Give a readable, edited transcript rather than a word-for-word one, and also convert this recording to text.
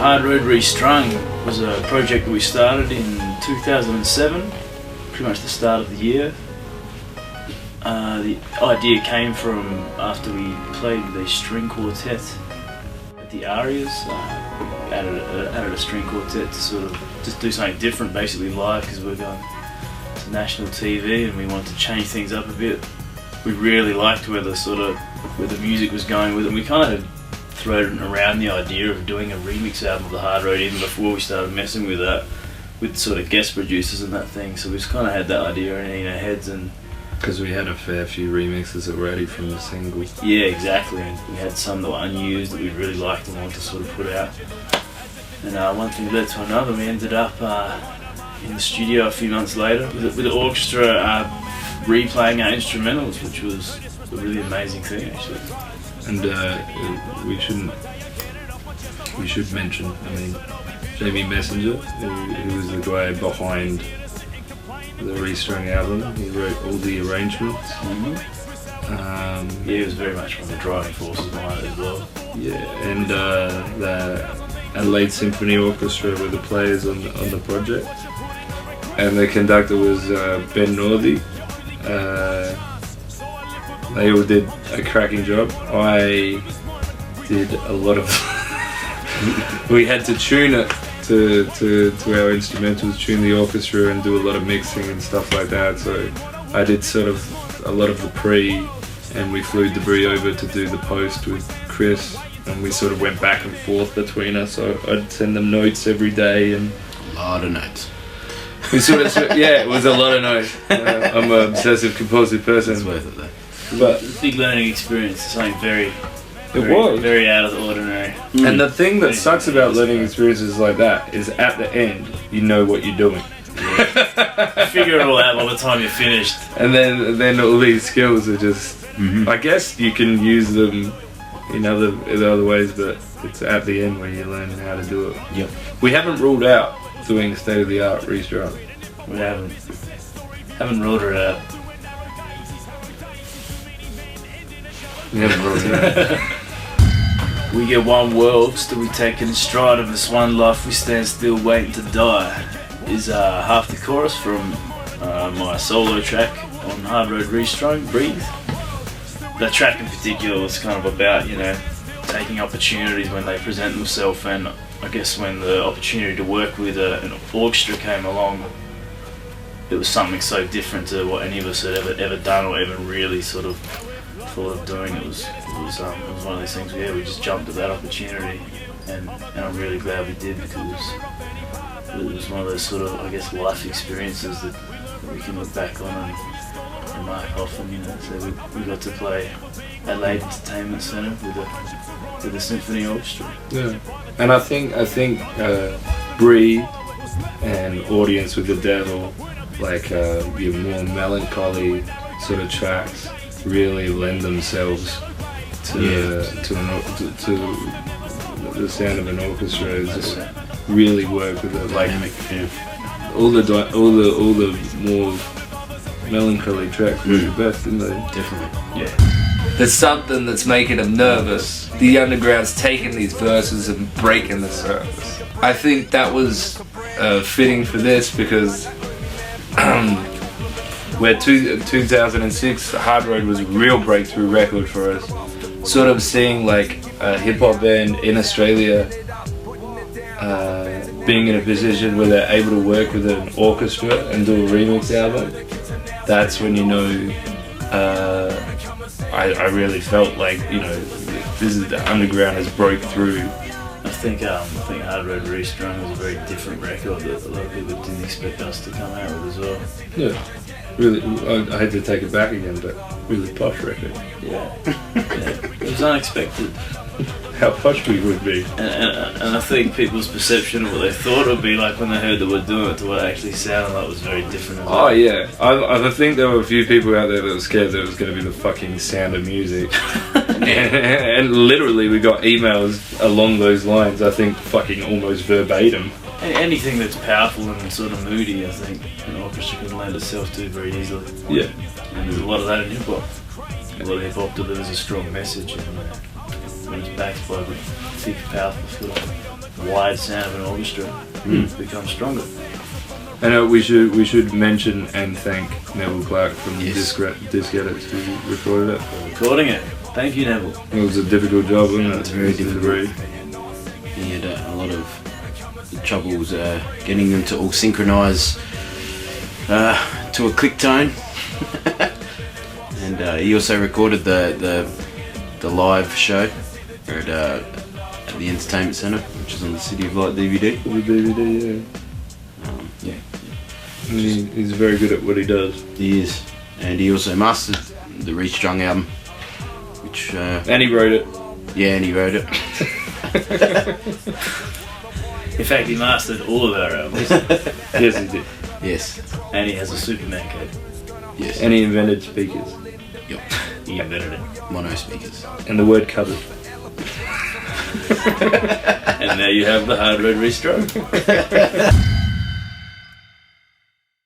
Hard Road Restrung was a project that we started in 2007, pretty much the start of the year. The idea came from after we played the string quartet at the Arias. Added a string quartet to sort of just do something different, basically live, because we're going to national TV and we wanted to change things up a bit. We really liked where the music was going with it. And we kind of had thrown around the idea of doing a remix album of the Hard Road even before we started messing with that, with sort of guest producers and that thing. So we just kind of had that idea in our heads, and because we had a fair few remixes already from the single. Yeah, exactly. And we had some that were unused that we really liked and wanted to sort of put out. And one thing led to another. We ended up in the studio a few months later with the orchestra replaying our instrumentals, which was a really amazing thing, actually. And we should mention, Jamie Messenger, who was the guy behind the Restrung album. He wrote all the arrangements. He was very much one of the driving forces behind it as well. Yeah, and the Adelaide Symphony Orchestra were the players on the project, and the conductor was Ben Northey. They all did a cracking job. I did a lot of we had to tune it to our instrumentals, tune the orchestra and do a lot of mixing and stuff like that. So I did sort of a lot of the pre, and we flew debris over to do the post with Chris, and we sort of went back and forth between us. So I'd send them notes every day, and a lot of notes. We sort of, yeah, it was a lot of notes. I'm an obsessive compulsive person. It's worth it though. But it's a big learning experience, something very out of the ordinary. And the thing that sucks about learning experiences like that is at the end, you know what you're doing. Yeah. Figure it all out by the time you're finished. And then all these skills are just, I guess you can use them in other ways, but it's at the end where you learn how to do it. Yep. We haven't ruled out doing state-of-the-art Restrung. We haven't ruled it out. We haven't ruled it out. We get one world, still we taking stride of this one life, we stand still waiting to die, is half the chorus from my solo track on Hard Road Restrung, Breathe. That track in particular was kind of about, taking opportunities when they present themselves, and I guess when the opportunity to work with an orchestra came along, it was something so different to what any of us had ever done or even really sort of thought of doing. It was one of those things where we just jumped at that opportunity, and I'm really glad we did, because it was one of those sort of, I guess, life experiences that we can look back on and mark off. And so we got to play Adelaide Entertainment Centre with the symphony orchestra. Yeah, and I think Breathe and Audience with the Devil, like your more melancholy sort of tracks, really lend themselves to the sound of an orchestra. Is really work with it. Like all the more melancholy tracks were the best, didn't they? Definitely. Yeah. There's something that's making them nervous. The underground's taking these verses and breaking the surface. I think that was fitting for this, because where 2006 Hard Road was a real breakthrough record for us. Sort of seeing like a hip hop band in Australia being in a position where they're able to work with an orchestra and do a remix album. That's when I really felt like this is the underground has broke through. I think Hard Road Restrung was a very different record that a lot of people didn't expect us to come out with as well. Yeah, really. I had to take it back again, but really posh record. Yeah. It was unexpected. How posh we would be. And I think people's perception of what they thought it would be like when they heard that we're doing it to what it actually sounded like was very different as well. Oh yeah, I think there were a few people out there that were scared that it was going to be the fucking Sound of Music. and literally we got emails along those lines, I think fucking almost verbatim. Anything that's powerful and sort of moody, I think an orchestra can lend itself to very easily. Yeah. And there's a lot of that in hip hop. A lot of hip hop delivers a strong message, and when it's backed by the thick, powerful feel. wide sound of an orchestra becomes stronger. And we should mention and thank Neville Clark from Yes. Disc Addicts who recorded it. Recording it. Thank you, Neville. It was a difficult job, wasn't it? It's very Easy to difficult. read. He had a lot of troubles getting them to all synchronise to a click tone. And he also recorded the live show at the Entertainment Centre, which is on the City of Light DVD. For the DVD, Yeah, and he's very good at what he does. he is. And he also mastered the Restrung album, which And he wrote it. yeah, and he wrote it. In fact, he mastered all of our albums. Yes, he did. Yes, And he has a Superman cape. yes. And he invented speakers. Yep. He invented it. Mono speakers. And the word cupboard. And there you have the Hard Road Restrung.